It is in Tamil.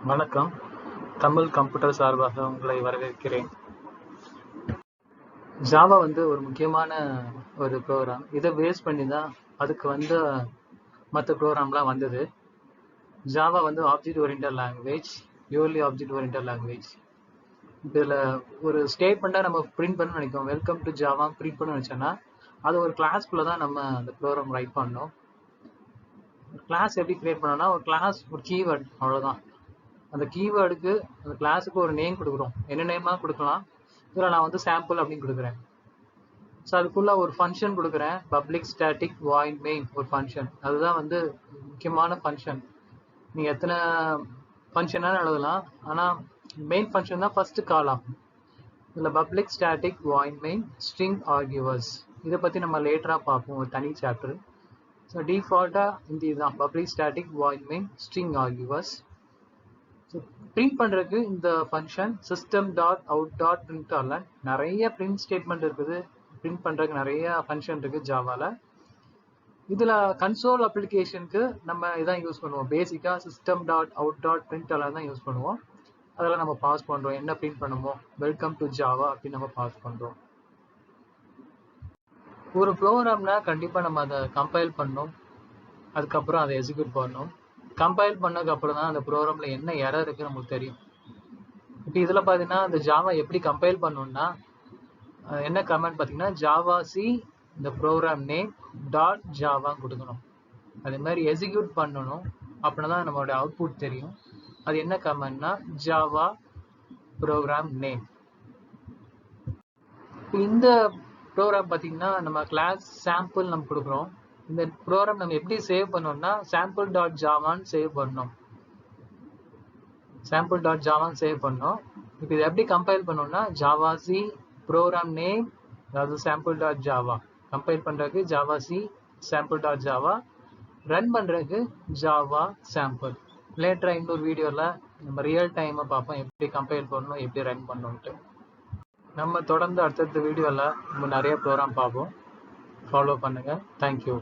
வணக்கம். தமிழ் கம்ப்யூட்டர் சார்பாக உங்களை வரவேற்கிறேன். ஜாவா ஒரு முக்கியமான ஒரு ப்ரோக்ராம். இதை பேஸ் பண்ணி தான் அதுக்கு மற்ற ப்ரோக்ராம்லாம் வந்தது. Java object oriented language, purely object oriented language. இதில் ஒரு ஸ்டேட்மெண்ட்டாக நம்ம பிரிண்ட் பண்ண நினைக்கிறோம். வெல்கம் டு ஜாவா பிரிண்ட் பண்ண நினச்சோன்னா அது ஒரு கிளாஸ்க்குள்ளே தான் நம்ம அந்த ப்ரோக்ராம் ரைட் பண்ணணும். கிளாஸ் எப்படி கிரியேட் பண்ணோம்னா, ஒரு கிளாஸ் ஒரு கீவேர்ட் அவ்வளோதான். அந்த கீவேர்டுக்கு அந்த கிளாஸுக்கு ஒரு நேம் கொடுக்குறோம். என்ன நேமாக கொடுக்கலாம். இதில் நான் சாம்பிள் அப்படின்னு கொடுக்குறேன். ஸோ அதுக்குள்ள ஒரு ஃபங்க்ஷன் கொடுக்குறேன். பப்ளிக் ஸ்டாட்டிக் வாய்ட் மெயின் ஒரு ஃபங்க்ஷன். அதுதான் முக்கியமான ஃபங்க்ஷன். நீங்கள் எத்தனை ஃபங்க்ஷனாலும் எழுதலாம், ஆனால் மெயின் ஃபங்க்ஷன் தான் ஃபர்ஸ்ட் கால் ஆகும். இதில் public static void main string args, இதை பற்றி நம்ம லேட்டராக பார்ப்போம், ஒரு தனி சாப்டர். ஸோ டிஃபால்ட்டாக இதுதான் public static void main string args. Print பண்றதுக்கு இந்த ஃபங்க்ஷன் system.out.println நிறைய பிரிண்ட் ஸ்டேட்மெண்ட் இருக்குது. பிரிண்ட் பண்றதுக்கு நிறைய ஃபங்க்ஷன் இருக்கு ஜாவால. இதுல கன்சோல் அப்ளிகேஷனுக்கு நம்ம இதான் யூஸ் பண்ணுவோம். பேசிக்கா system.out.println தான் யூஸ் பண்ணுவோம். அதெல்லாம் நம்ம பாஸ் பண்றோம். என்ன பிரிண்ட் பண்ணுமோ வெல்கம் டு ஜாவா அப்படின்னு நம்ம பாஸ் பண்றோம். ஒரு ப்ரோக்ராம்னா கண்டிப்பா நம்ம அதை கம்பைல் பண்ணணும். அதுக்கப்புறம் அதை எக்ஸிக்யூட் பண்ணணும். கம்பைல் பண்ணதுக்கு அப்புறம் தான் அந்த ப்ரோக்ராம்ல என்ன எரர் இருக்கு நமக்கு தெரியும். இப்போ இதில் பார்த்தீங்கன்னா இந்த ஜாவா எப்படி கம்பைல் பண்ணணும்னா, என்ன கமெண்ட் பார்த்தீங்கன்னா ஜாவா சி இந்த ப்ரோக்ராம் நேம் டாட் ஜாவான்னு கொடுக்கணும். அதே மாதிரி எக்ஸிக்யூட் பண்ணணும். அப்படின்னா தான் நம்மளோட அவுட்புட் தெரியும். அது என்ன கமெண்ட்னா ஜாவா ப்ரோக்ராம் நேம். இந்த ப்ரோக்ராம் பார்த்தீங்கன்னா நம்ம கிளாஸ் சாம்பிள் நம்ம கொடுக்குறோம். இந்த ப்ரோக்ராம் நம்ம எப்படி சேவ் பண்ணோம்னா சாம்பிள் டாட் ஜாவான்னு சேவ் பண்ணோம். சாம்பிள் டாட் ஜாவான்னு சேவ் பண்ணோம். இப்போ இதை எப்படி கம்பைல் பண்ணோம்னா ஜாவா சி ப்ரோக்ராம் நேம், அதாவது சாம்பிள் டாட் ஜாவா. கம்பைல் பண்ணுறதுக்கு Java C sample dot Java, run பண்ணுறதுக்கு ஜாவா சாம்பிள். லேட்டராக இன்னொரு வீடியோவில் நம்ம ரியல் டைமை பார்ப்போம், எப்படி கம்பைல் பண்ணணும், எப்படி ரன் பண்ணணுன்ட்டு. நம்ம தொடர்ந்து அடுத்தடுத்த வீடியோவில் நம்ம நிறைய ப்ரோக்ராம் பார்ப்போம். ஃபாலோ பண்ணுங்கள். தேங்க்யூ.